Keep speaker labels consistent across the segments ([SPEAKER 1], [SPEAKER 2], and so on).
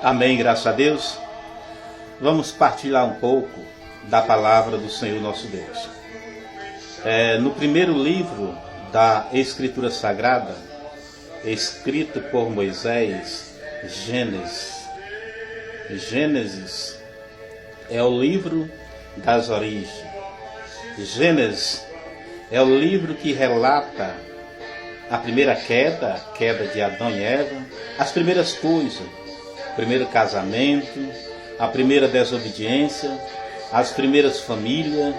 [SPEAKER 1] Amém, graças a Deus. Vamos partilhar um pouco da palavra do Senhor nosso Deus. No primeiro livro da Escritura Sagrada, escrito por Moisés, Gênesis é o livro das origens. Gênesis é o livro que relata a primeira queda, a queda de Adão e Eva, as primeiras coisas, o primeiro casamento, a primeira desobediência, as primeiras famílias,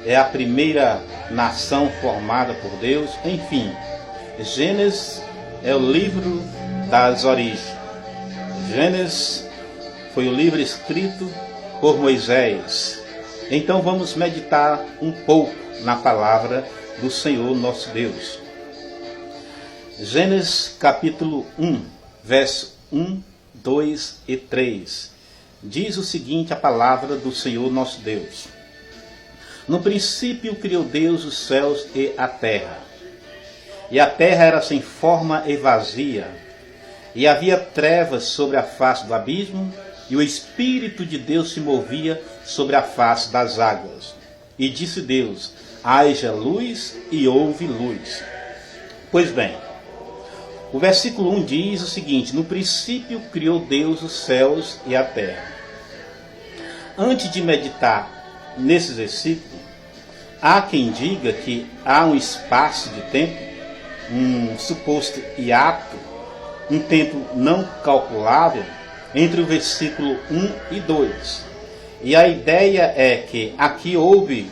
[SPEAKER 1] é a primeira nação formada por Deus, enfim. Gênesis é o livro das origens. Gênesis foi o livro escrito por Moisés. Então vamos meditar um pouco na palavra do Senhor nosso Deus. Gênesis capítulo 1, verso 1, 2 e 3. Diz o seguinte a palavra do Senhor nosso Deus. No princípio criou Deus os céus e a terra. E a terra era sem forma e vazia. E havia trevas sobre a face do abismo, e o Espírito de Deus se movia sobre a face das águas. E disse Deus, haja luz, e houve luz. Pois bem, o versículo 1 diz o seguinte, no princípio criou Deus os céus e a terra. Antes de meditar nesse versículo, há quem diga que há um espaço de tempo, um suposto hiato, um tempo não calculável entre o versículo 1 e 2. E a ideia é que aqui houve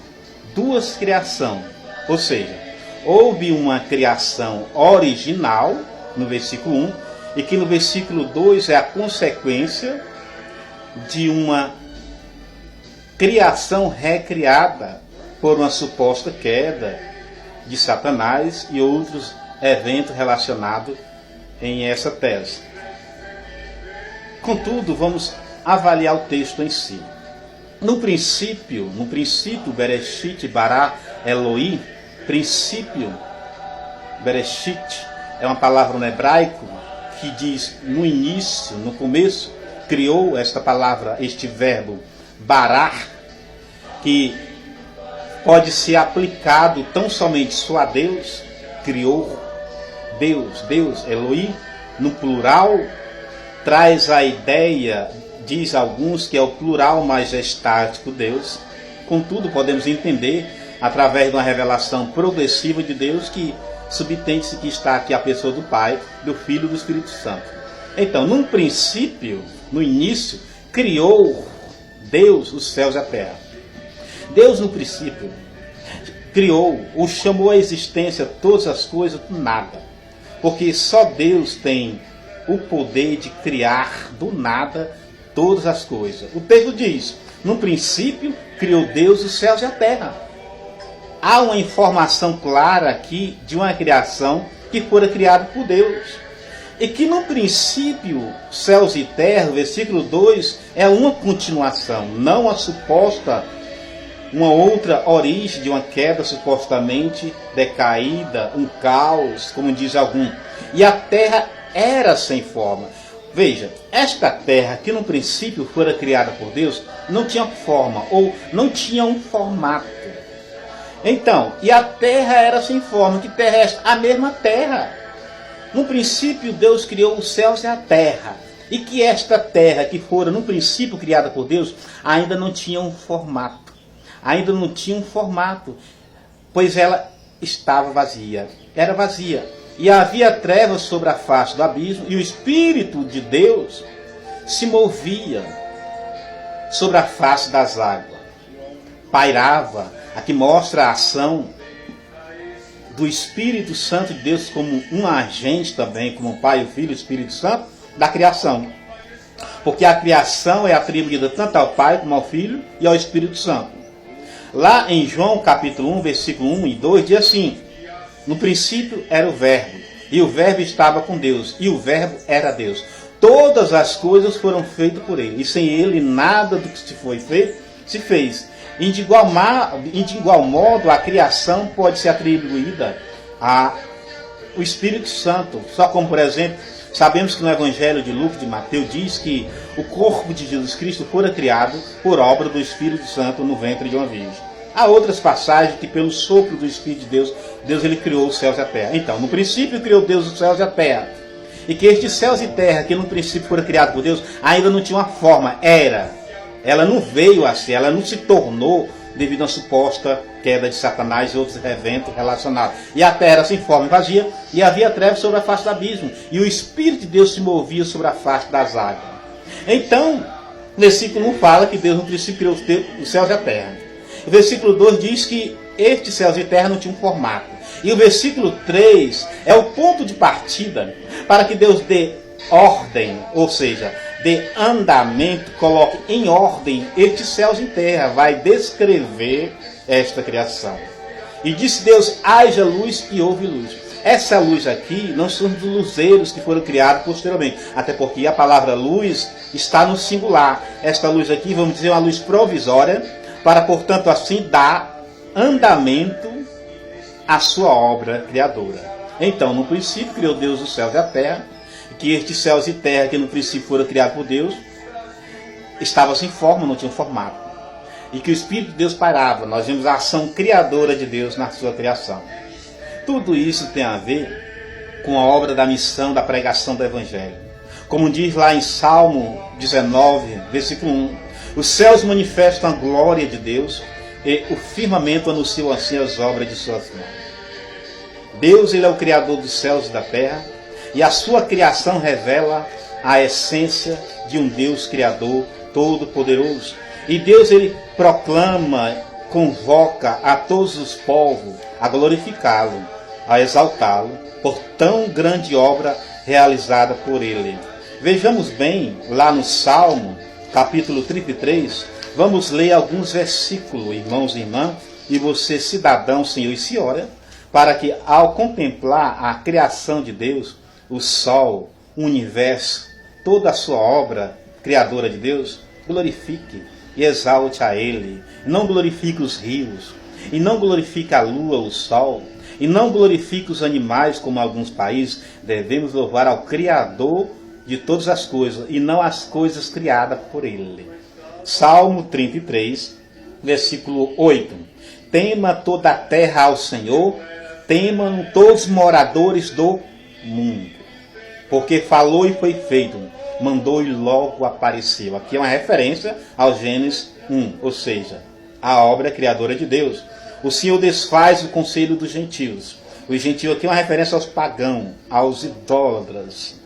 [SPEAKER 1] duas criações, ou seja, houve uma criação original no versículo 1 e que no versículo 2 é a consequência de uma criação recriada por uma suposta queda de Satanás e outros eventos relacionados em essa tese. Contudo, vamos avaliar o texto em si. No princípio, Bereshit bara Elohim, princípio, Bereshit, é uma palavra no hebraico que diz no início, no começo, criou esta palavra, este verbo barar, que pode ser aplicado tão somente só a Deus, criou Deus, Elohim, no plural, traz a ideia, diz alguns, que é o plural majestático Deus. Contudo, podemos entender, através de uma revelação progressiva de Deus, que subtende-se que está aqui a pessoa do Pai, do Filho e do Espírito Santo. Então, num princípio, no início, criou Deus os céus e a terra. Deus, no princípio, criou, ou chamou à existência todas as coisas do nada. Porque só Deus tem o poder de criar do nada todas as coisas. O texto diz, no princípio, criou Deus os céus e a terra. Há uma informação clara aqui de uma criação que fora criada por Deus. E que no princípio, céus e terra, versículo 2, é uma continuação, não a suposta, uma outra origem de uma queda supostamente decaída, um caos, como diz algum. E a terra era sem forma. Veja, esta terra que no princípio fora criada por Deus, não tinha forma, ou não tinha um formato. Então, e a terra era sem forma. Que terra é esta? A mesma terra. No princípio, Deus criou os céus e a terra. E que esta terra, que fora no princípio criada por Deus, ainda não tinha um formato. Ainda não tinha um formato, pois ela estava vazia. Era vazia. E havia trevas sobre a face do abismo, e o Espírito de Deus se movia sobre a face das águas. Pairava. Aqui mostra a ação do Espírito Santo de Deus como um agente também, como o Pai, o Filho e o Espírito Santo, da criação. Porque a criação é atribuída tanto ao Pai como ao Filho e ao Espírito Santo. Lá em João capítulo 1, versículo 1 e 2, diz assim, no princípio era o Verbo, e o Verbo estava com Deus, e o Verbo era Deus. Todas as coisas foram feitas por ele, e sem ele nada do que se foi feito se fez. E de igual modo, a criação pode ser atribuída a o Espírito Santo. Só como, por exemplo, sabemos que no Evangelho de Lucas e de Mateus diz que o corpo de Jesus Cristo fora criado por obra do Espírito Santo no ventre de uma virgem. Há outras passagens que pelo sopro do Espírito de Deus, Deus ele criou os céus e a terra. Então, no princípio criou Deus os céus e a terra. E que estes céus e terra, que no princípio foram criados por Deus, ainda não tinham uma forma, era. Ela não veio a ser, ela não se tornou devido à suposta queda de Satanás e outros eventos relacionados. E a terra era sem forma e vazia, e havia trevas sobre a face do abismo. E o Espírito de Deus se movia sobre a face das águas. Então, o versículo 1 fala que Deus no princípio criou os céus e a terra. O versículo 2 diz que estes céus e terra não tinham formato. E o versículo 3 é o ponto de partida para que Deus dê ordem, ou seja, dê andamento, coloque em ordem estes céus e terra, vai descrever esta criação. E disse Deus, haja luz e houve luz. Essa luz aqui não são dos luzeiros que foram criados posteriormente, até porque a palavra luz está no singular. Esta luz aqui, vamos dizer, uma luz provisória, para, portanto, assim dar andamento à sua obra criadora. Então, no princípio, criou Deus os céus e a terra, que estes céus e terra, que no princípio foram criados por Deus, estavam sem forma, não tinham formato. E que o Espírito de Deus pairava. Nós vemos a ação criadora de Deus na sua criação. Tudo isso tem a ver com a obra da missão, da pregação do Evangelho. Como diz lá em Salmo 19, versículo 1, os céus manifestam a glória de Deus e o firmamento anuncia assim as obras de suas mãos. Deus, ele é o Criador dos céus e da terra, e a sua criação revela a essência de um Deus Criador todo-poderoso. E Deus, ele proclama, convoca a todos os povos a glorificá-lo, a exaltá-lo, por tão grande obra realizada por ele. Vejamos bem, lá no Salmo, capítulo 33, vamos ler alguns versículos, irmãos e irmãs, e você, cidadão, senhor e senhora, para que ao contemplar a criação de Deus, o sol, o universo, toda a sua obra criadora de Deus, glorifique e exalte a Ele. Não glorifique os rios, e não glorifique a lua, o sol, e não glorifique os animais, como alguns países. Devemos louvar ao Criador de todas as coisas, e não as coisas criadas por Ele. Salmo 33, versículo 8. Tema toda a terra ao Senhor, temam todos os moradores do mundo. Porque falou e foi feito, mandou e logo apareceu. Aqui é uma referência ao Gênesis 1, ou seja, a obra criadora de Deus. O Senhor desfaz o conselho dos gentios. O gentio aqui é uma referência aos pagãos, aos idólatras.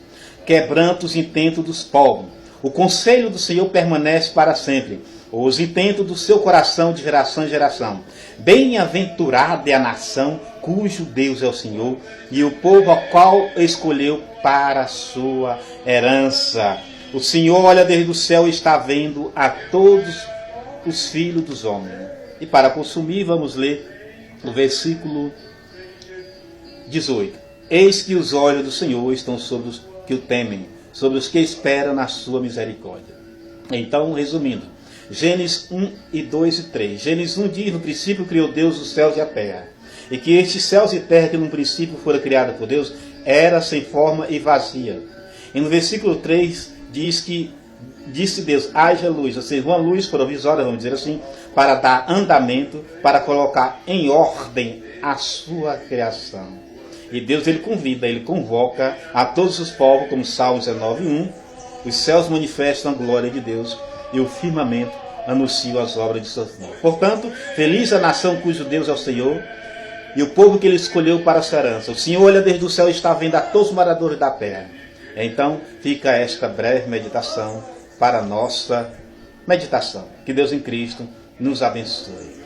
[SPEAKER 1] Quebranta os intentos dos povos. O conselho do Senhor permanece para sempre. Os intentos do seu coração de geração em geração. Bem-aventurada é a nação cujo Deus é o Senhor, e o povo ao qual escolheu para a sua herança. O Senhor olha desde o céu e está vendo a todos os filhos dos homens. E para consumir, vamos ler o versículo 18. Eis que os olhos do Senhor estão sobre os que o temem, sobre os que esperam na sua misericórdia. Então, resumindo, Gênesis 1 e 2 e 3. Gênesis 1 diz, no princípio criou Deus os céus e a terra. E que estes céus e terra que no princípio foram criados por Deus, era sem forma e vazia. E no versículo 3 diz que disse Deus, haja luz, ou seja, uma luz provisória, vamos dizer assim, para dar andamento, para colocar em ordem a sua criação. E Deus, ele convida, ele convoca a todos os povos, como Salmo 19, 1, os céus manifestam a glória de Deus e o firmamento anuncia as obras de suas mãos. Portanto, feliz a nação cujo Deus é o Senhor, e o povo que ele escolheu para a sua herança. O Senhor olha desde o céu e está vendo a todos os moradores da terra. Então, fica esta breve meditação para a nossa meditação. Que Deus em Cristo nos abençoe.